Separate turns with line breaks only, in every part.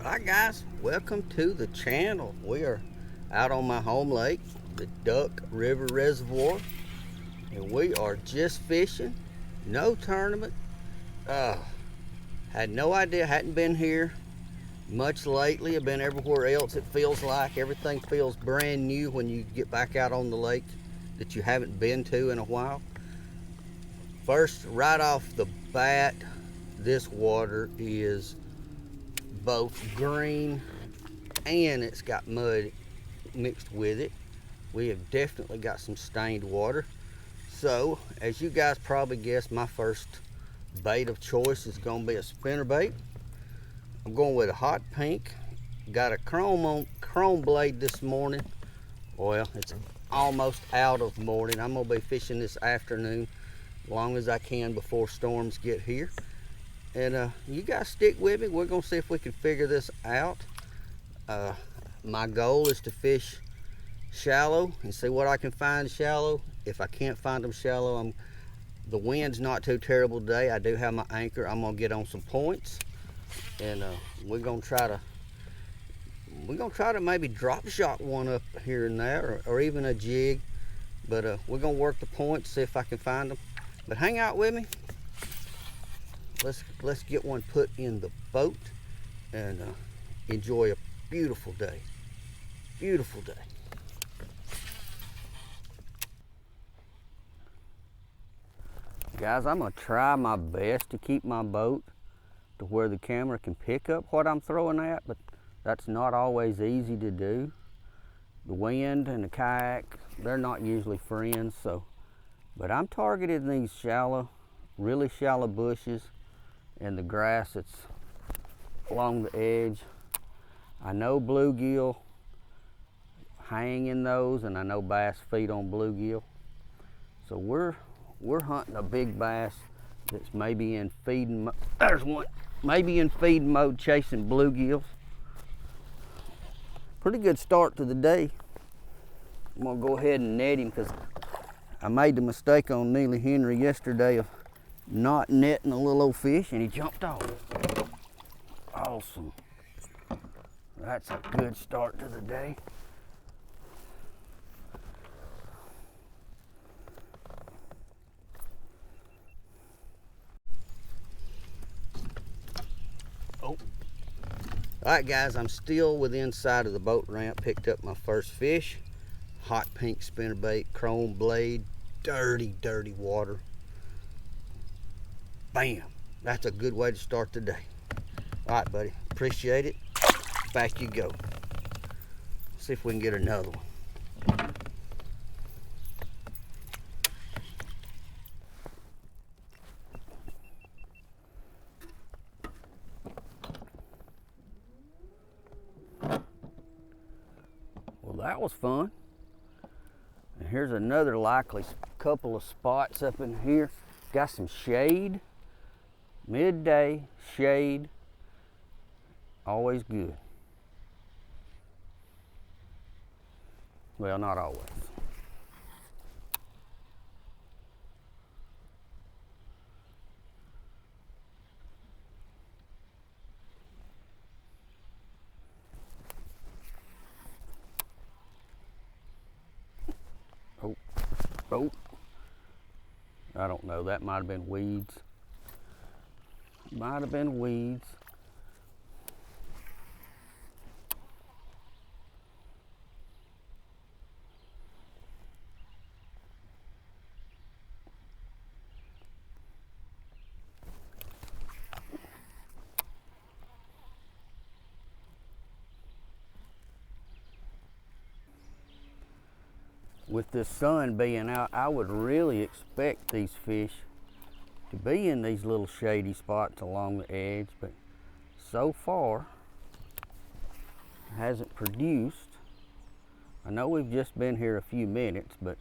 Hi guys, welcome to the channel. We are out on my home lake, the River Reservoir, and we are just fishing. No tournament. Had no idea, hadn't been here much lately. I've been everywhere else. It feels like everything feels brand new when you get back out on the lake that you haven't been to in a while. First, right off the bat, this water is both green and it's got mud mixed with it. We have definitely got some stained water. So, as you guys probably guessed, my first bait of choice is going to be a spinnerbait. I'm going with a hot pink. Got a chrome blade this morning. Well, it's almost out of morning. I'm going to be fishing this afternoon as long as I can before storms get here. And you guys stick with me. We're going to see if we can figure this out. My goal is to fish shallow and see what I can find shallow. If I can't find them shallow, the wind's not too terrible today. I do have my anchor. I'm going to get on some points. And we're going to try to maybe drop shot one up here and there, or even a jig. But we're going to work the points, see if I can find them. But hang out with me. Let's get one put in the boat and enjoy a beautiful day. Beautiful day. Guys, I'm gonna try my best to keep my boat to where the camera can pick up what I'm throwing at, but that's not always easy to do. The wind and the kayak, they're not usually friends, but I'm targeting these shallow, really shallow bushes and the grass that's along the edge. I know bluegill hang in those, and I know bass feed on bluegill. So we're hunting a big bass that's maybe in feeding. There's one, maybe in feeding mode, chasing bluegills. Pretty good start to the day. I'm gonna go ahead and net him because I made the mistake on Neely Henry yesterday of not netting a little old fish, and he jumped off. Awesome. That's a good start to the day. Oh. All right, guys, I'm still within sight of the boat ramp. Picked up my first fish. Hot pink spinnerbait, chrome blade, dirty water. Bam, that's a good way to start the day. All right, buddy, appreciate it. Back you go. See if we can get another one. Well, that was fun. And here's another likely couple of spots up in here. Got some shade. Midday shade, always good. Well, not always. Oh, I don't know, that might have been weeds. Might have been weeds. With this sun being out, I would really expect these fish to be in these little shady spots along the edge, but so far it hasn't produced. I know we've just been here a few minutes, but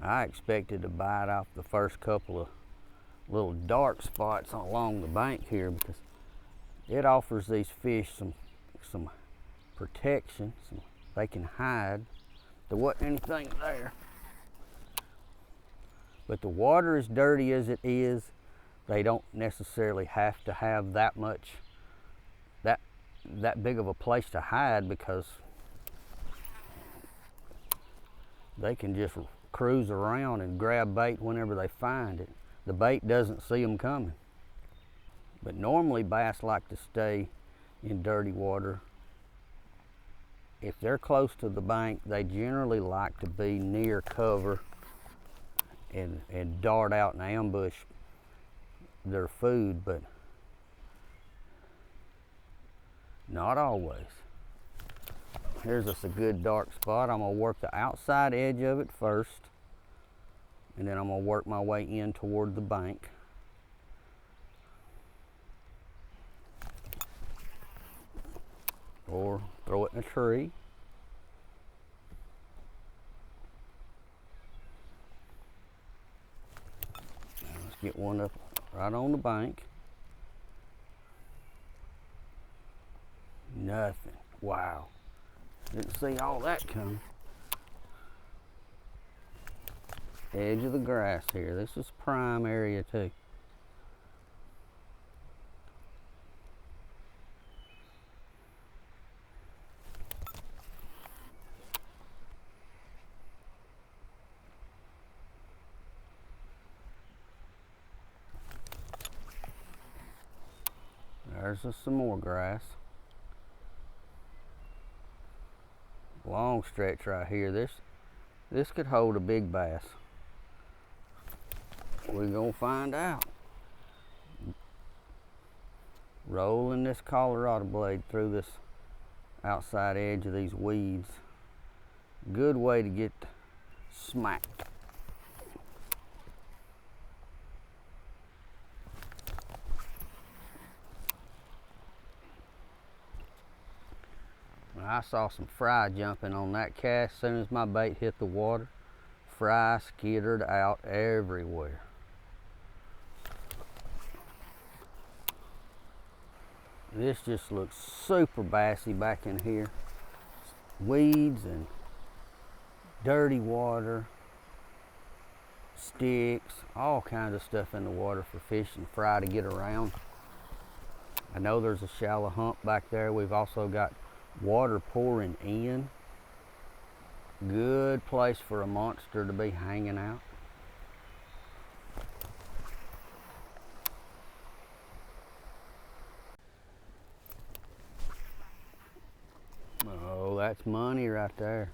I expected to bite off the first couple of little dark spots along the bank here, because it offers these fish some protection, they can hide. There wasn't anything there. But the water, as dirty as it is, they don't necessarily have to have that that big of a place to hide because they can just cruise around and grab bait whenever they find it. The bait doesn't see them coming. But normally bass like to stay in dirty water. If they're close to the bank, they generally like to be near cover and dart out and ambush their food, but not always. Here's us a good dark spot. I'm gonna work the outside edge of it first, and then I'm gonna work my way in toward the bank. Or throw it in a tree. Now let's get one up right on the bank. Nothing. Wow. Didn't see all that coming. Edge of the grass here. This is prime area too. There's just some more grass. Long stretch right here. This could hold a big bass. We're gonna find out. Rolling this Colorado blade through this outside edge of these weeds. Good way to get smacked. I saw some fry jumping on that cast as soon as my bait hit the water. Fry skittered out everywhere. This just looks super bassy back in here. Weeds and dirty water, sticks, all kinds of stuff in the water for fish and fry to get around. I know there's a shallow hump back there. We've also got water pouring in. Good place for a monster to be hanging out. Oh, that's money right there.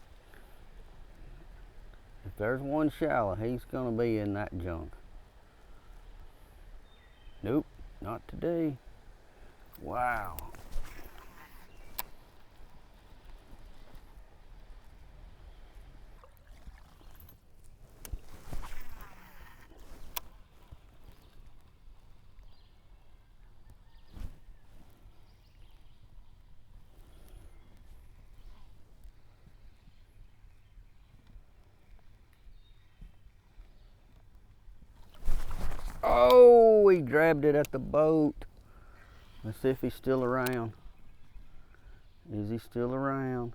If there's one shallow, he's gonna be in that junk. Nope, not today. Wow. Oh, he grabbed it at the boat. Let's see if he's still around. Is he still around?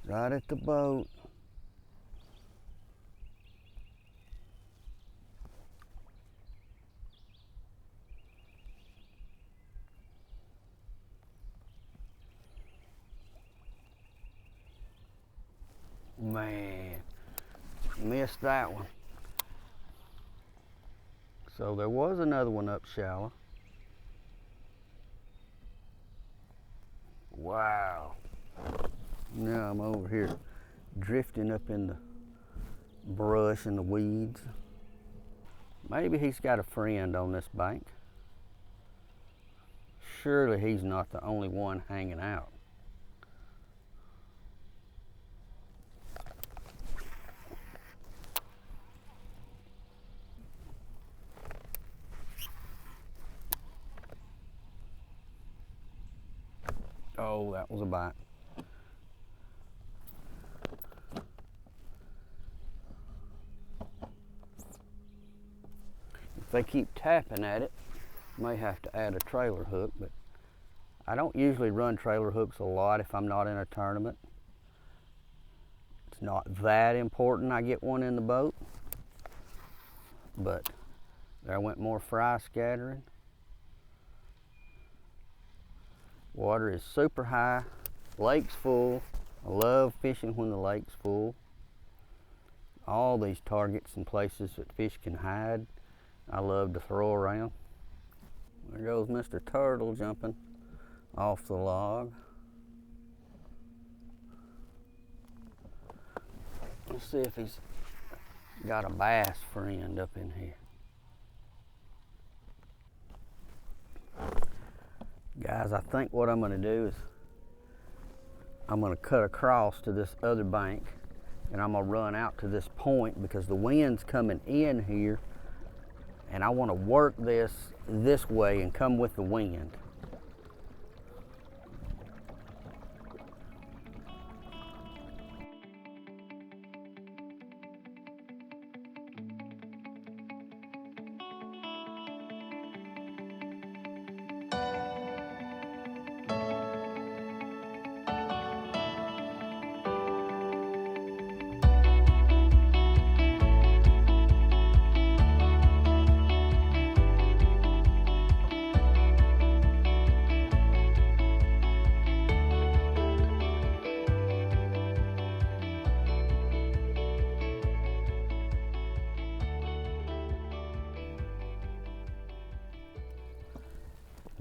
Right at the boat. Man, missed that one. So there was another one up shallow. Wow. Now I'm over here drifting up in the brush and the weeds. Maybe he's got a friend on this bank. Surely he's not the only one hanging out. Oh, that was a bite. If they keep tapping at it, may have to add a trailer hook, but I don't usually run trailer hooks a lot if I'm not in a tournament. It's not that important I get one in the boat, but there went more fry scattering. Water is super high, lake's full. I love fishing when the lake's full. All these targets and places that fish can hide, I love to throw around. There goes Mr. Turtle jumping off the log. Let's see if he's got a bass friend up in here. Guys, I think what I'm going to do is I'm going to cut across to this other bank, and I'm going to run out to this point because the wind's coming in here, and I want to work this way and come with the wind.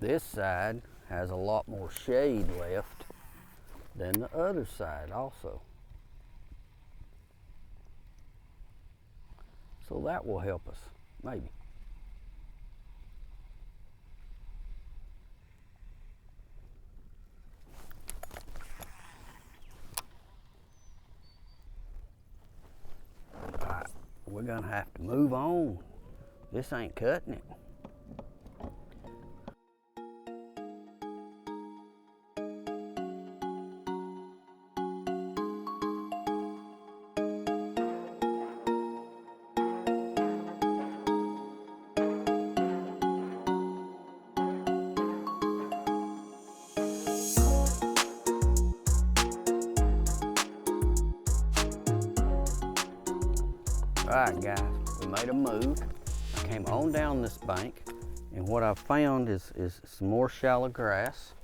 This side has a lot more shade left than the other side also. So that will help us, maybe. All right, we're gonna have to move on. This ain't cutting it. Alright guys, we made a move. I came on down this bank, and what I found is some more shallow grass.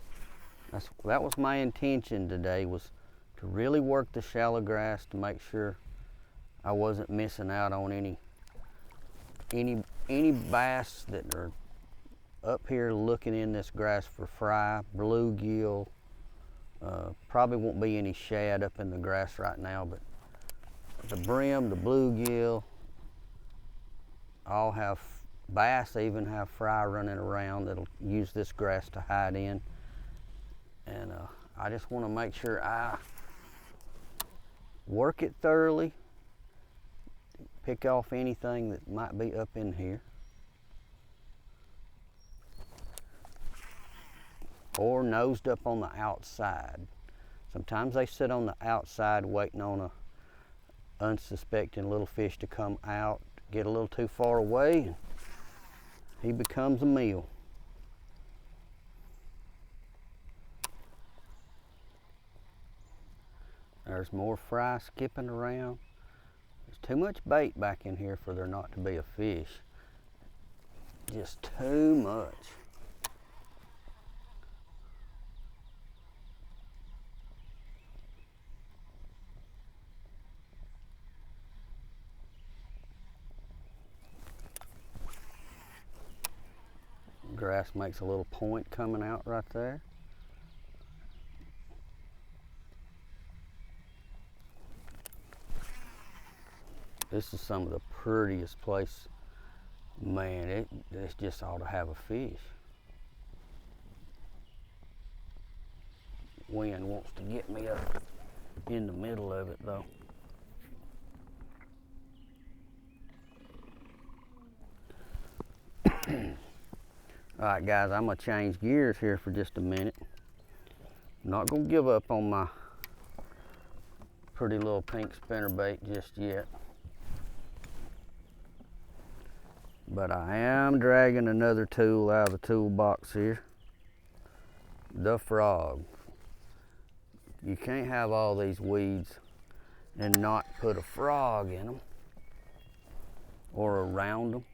That was my intention today, was to really work the shallow grass to make sure I wasn't missing out on any bass that are up here looking in this grass for fry, bluegill. Probably won't be any shad up in the grass right now, but the brim, the bluegill, all have bass, even have fry running around that'll use this grass to hide in. And I just want to make sure I work it thoroughly, pick off anything that might be up in here, or nosed up on the outside. Sometimes they sit on the outside waiting on a unsuspecting little fish to come out, get a little too far away, and he becomes a meal. There's more fry skipping around. There's too much bait back in here for there not to be a fish. Just too much. Grass makes a little point coming out right there. This is some of the prettiest place. Man, it just ought to have a fish. Wind wants to get me up in the middle of it though. All right guys, I'm gonna change gears here for just a minute. I'm not gonna give up on my pretty little pink spinnerbait just yet. But I am dragging another tool out of the toolbox here. The frog. You can't have all these weeds and not put a frog in them or around them.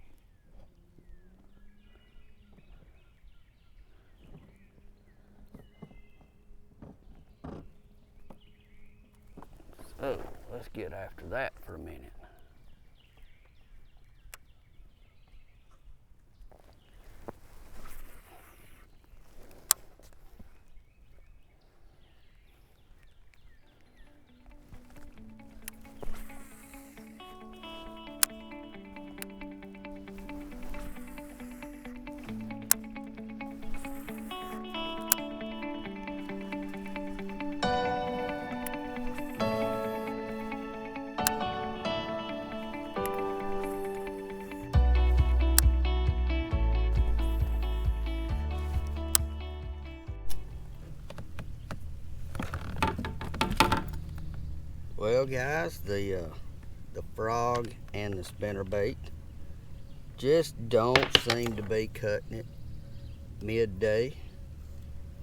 let's get after that for a minute. Well guys, the frog and the spinnerbait just don't seem to be cutting it midday.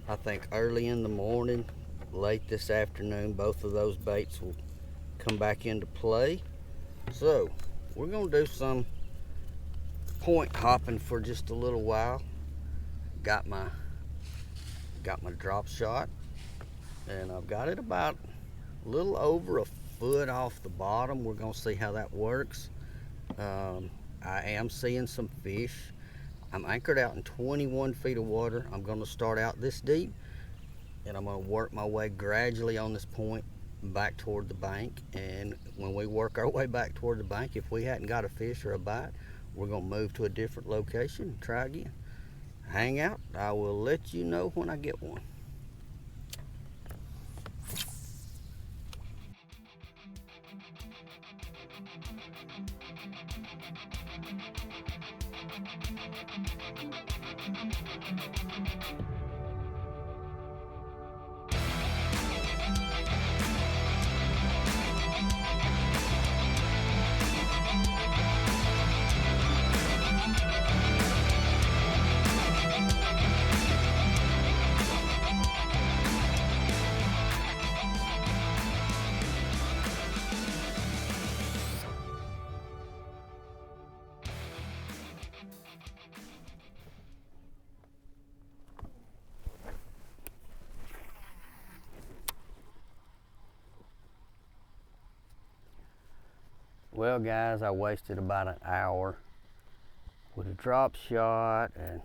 I think early in the morning, late this afternoon, both of those baits will come back into play. So we're gonna do some point hopping for just a little while. Got my drop shot, and I've got it about a little over a foot off the bottom. We're gonna see how that works. I am seeing some fish. I'm anchored out in 21 feet of water. I'm gonna start out this deep, and I'm gonna work my way gradually on this point back toward the bank. And when we work our way back toward the bank, if we hadn't got a fish or a bite, we're gonna move to a different location and try again. Hang out. I will let you know when I get one. Well guys, I wasted about an hour with a drop shot and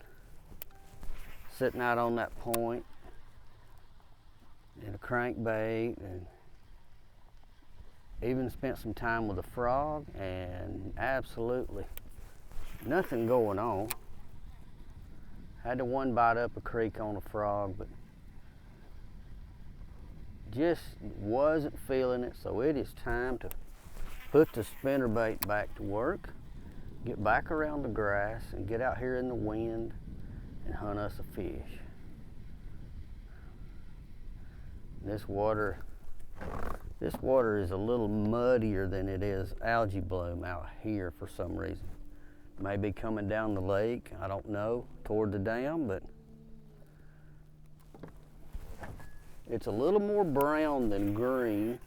sitting out on that point and a crankbait, and even spent some time with a frog, and absolutely nothing going on. Had the one bite up a creek on a frog, but just wasn't feeling it. So it is time to put the spinnerbait back to work, get back around the grass, and get out here in the wind and hunt us a fish. This water is a little muddier than it is algae bloom out here for some reason. Maybe coming down the lake, I don't know, toward the dam, but it's a little more brown than green.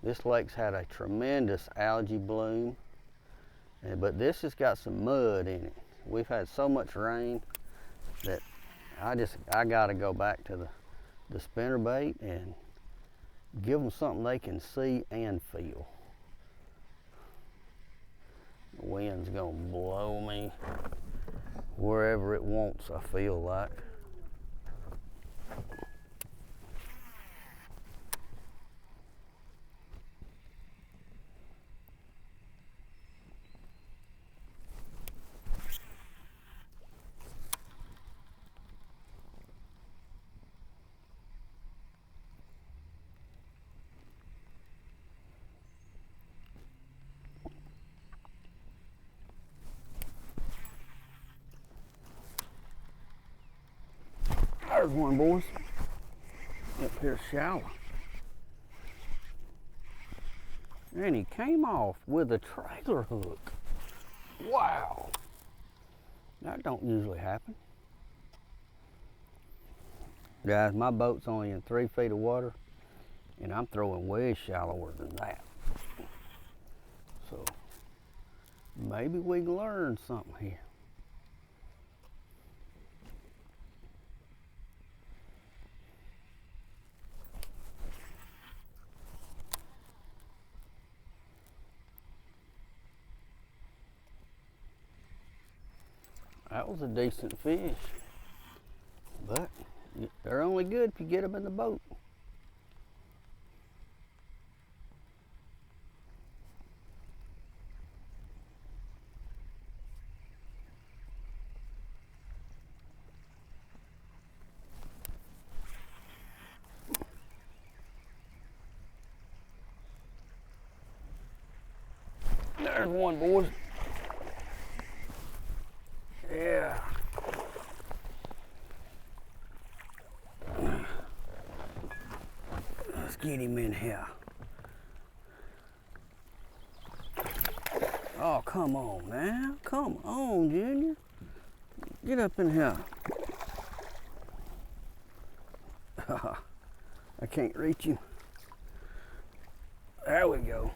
This lake's had a tremendous algae bloom, but this has got some mud in it. We've had so much rain that I gotta go back to the spinnerbait and give them something they can see and feel. The wind's gonna blow me wherever it wants, I feel like. There's one, boys. Up here shallow. And he came off with a trailer hook. Wow. That don't usually happen. Guys, my boat's only in 3 feet of water, and I'm throwing way shallower than that. So maybe we can learn something here. That was a decent fish. But they're only good if you get them in the boat. There's one, boys. Yeah. Let's get him in here. Oh, come on now. Come on, Junior. Get up in here. I can't reach you. There we go.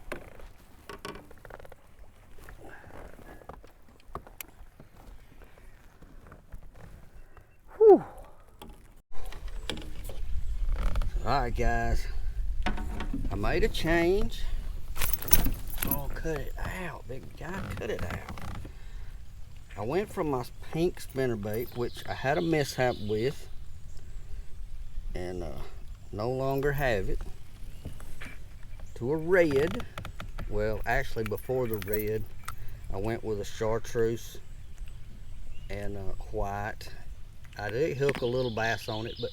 Whew. All right, guys. I made a change. Oh, cut it out, big guy. Cut it out. I went from my pink spinnerbait, which I had a mishap with, and no longer have it, to a red. Well, actually, before the red, I went with a chartreuse and white. I did hook a little bass on it, but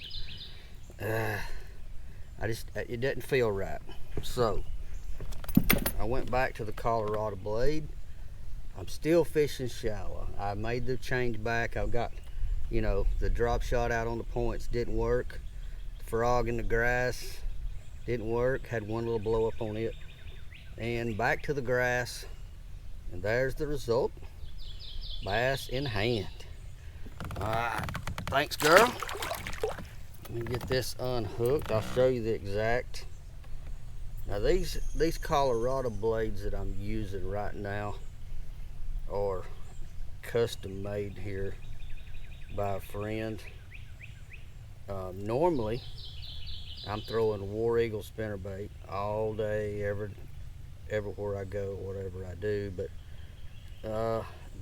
it didn't feel right. So I went back to the Colorado blade. I'm still fishing shallow. I made the change back. I've got, you know, the drop shot out on the points didn't work. The frog in the grass didn't work. Had one little blow up on it. And back to the grass. And there's the result. Bass in hand. All right. Thanks, girl. Let me get this unhooked. I'll show you the exact. Now these Colorado blades that I'm using right now are custom made here by a friend. Normally I'm throwing War Eagle spinnerbait all day, everywhere I go, whatever I do, but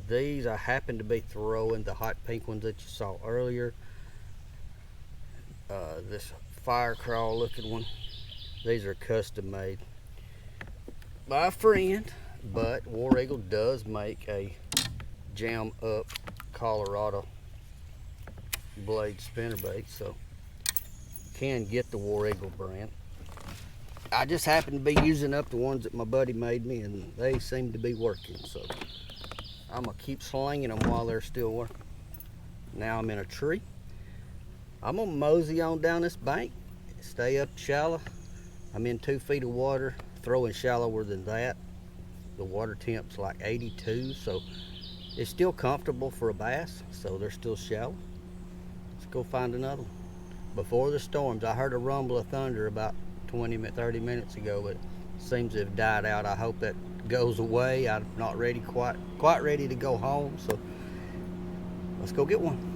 these I happen to be throwing the hot pink ones that you saw earlier. This fire crawl looking one, these are custom made by a friend, but War Eagle does make a jam up Colorado blade spinnerbait, so you can get the War Eagle brand. I just happen to be using up the ones that my buddy made me, and they seem to be working, so I'm gonna keep slinging them while they're still working. Now I'm in a tree. I'm gonna mosey on down this bank, stay up shallow. I'm in 2 feet of water, throwing shallower than that. The water temp's like 82, so it's still comfortable for a bass, so they're still shallow. Let's go find another one. Before the storms, I heard a rumble of thunder about 30 minutes ago, but it seems to have died out. I hope that goes away. I'm not ready, quite ready to go home, so let's go get one.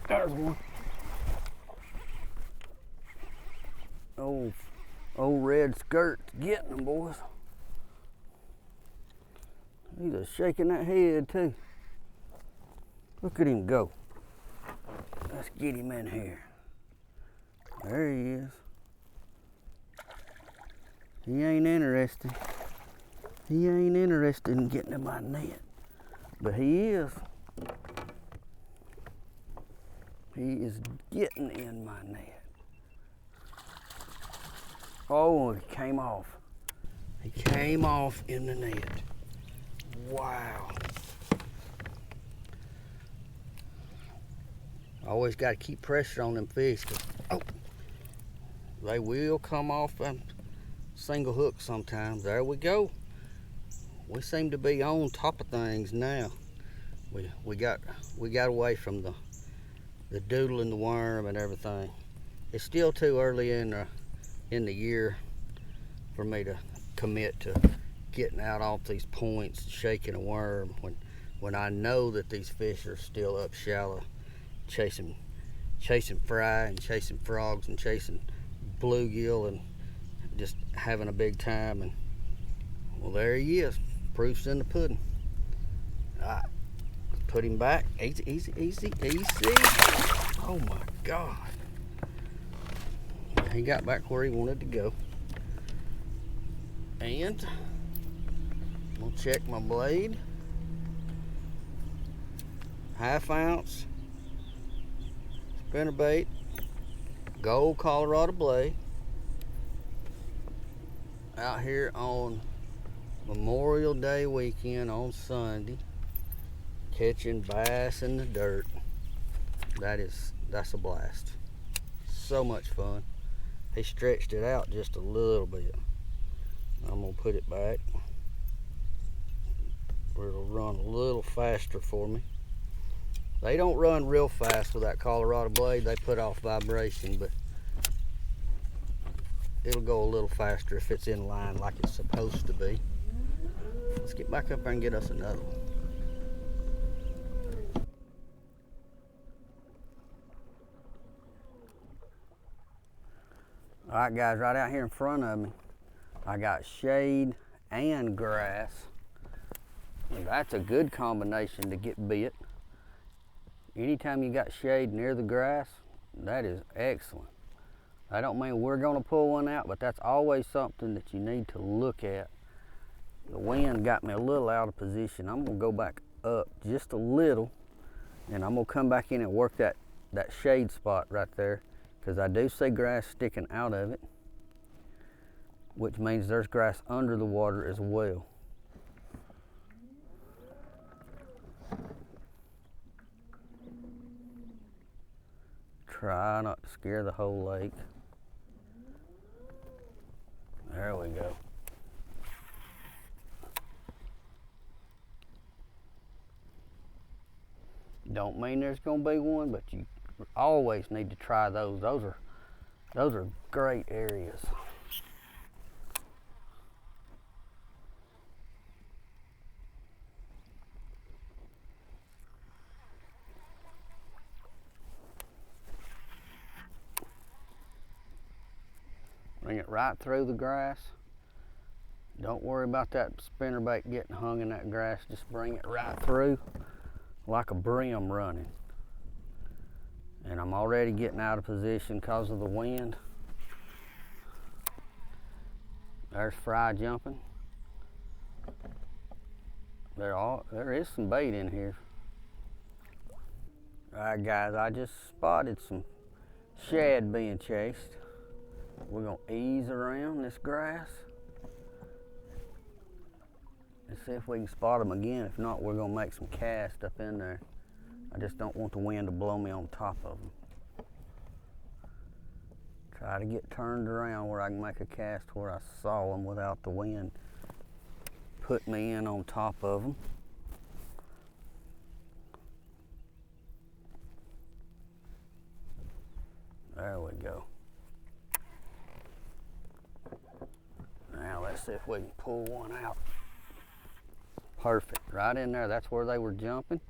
There's one. Old red skirt getting them, boys. He's just shaking that head too. Look at him go. Let's get him in here. There he is. He ain't interested. He ain't interested in getting in my net. But he is. He He is getting in my net. Oh, he came off. He came off in the net. Wow. Always got to keep pressure on them fish. Oh, they will come off single hook sometimes. There we go. We seem to be on top of things now. We got away from the doodle and the worm and everything. It's still too early in the year for me to commit to getting out off these points, shaking a worm when I know that these fish are still up shallow, chasing fry and chasing frogs and chasing bluegill and just having a big time. And well, there he is. Proof's in the pudding. All right, let's put him back. Easy, easy, easy, easy. Oh my God. He got back where he wanted to go. And I'm gonna check my blade. 1/2 ounce spinnerbait, gold Colorado blade. Out here on Memorial Day weekend on Sunday, catching bass in the dirt. That's a blast. So much fun. He stretched it out just a little bit. I'm gonna put it back where it'll run a little faster for me. They don't run real fast with that Colorado blade. They put off vibration, but it'll go a little faster if it's in line like it's supposed to be. Let's get back up there and get us another one. All right, guys, right out here in front of me, I got shade and grass. And that's a good combination to get bit. Anytime you got shade near the grass, that is excellent. I don't mean we're gonna pull one out, but that's always something that you need to look at. The wind got me a little out of position. I'm gonna go back up just a little, and I'm gonna come back in and work that shade spot right there, because I do see grass sticking out of it, which means there's grass under the water as well. Try not to scare the whole lake. There we go. Don't mean there's gonna be one, but you always need to try those. Those are great areas. Bring it right through the grass. Don't worry about that spinnerbait getting hung in that grass. Just bring it right through like a brim running. And I'm already getting out of position because of the wind. There's fry jumping. There is some bait in here. All right, guys, I just spotted some shad being chased. We're gonna ease around this grass and see if we can spot them again. If not, we're gonna make some cast up in there. I just don't want the wind to blow me on top of them. Try to get turned around where I can make a cast where I saw them without the wind put me in on top of them. There we go. Now let's see if we can pull one out. Perfect, right in there. That's where they were jumping.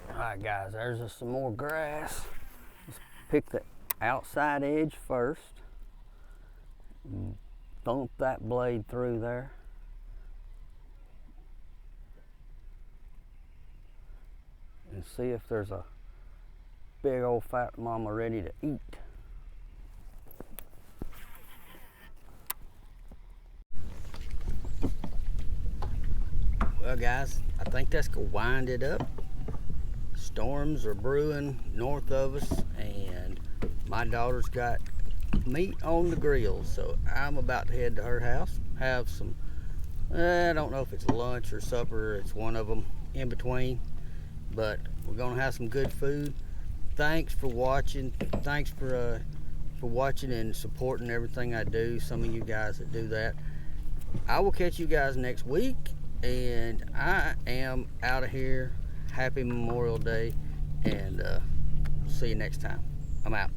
All right, guys, there's some more grass. Let's pick the outside edge first. Thump that blade through there. And see if there's a big old fat mama ready to eat. Well, guys, I think that's gonna wind it up. Storms are brewing north of us, and my daughter's got meat on the grill, so I'm about to head to her house, have some, I don't know if it's lunch or supper, it's one of them in between, but we're gonna have some good food. Thanks for watching. Thanks for watching and supporting everything I do. Some of you guys that do that. I will catch you guys next week, and I am out of here. Happy Memorial Day, and see you next time. I'm out.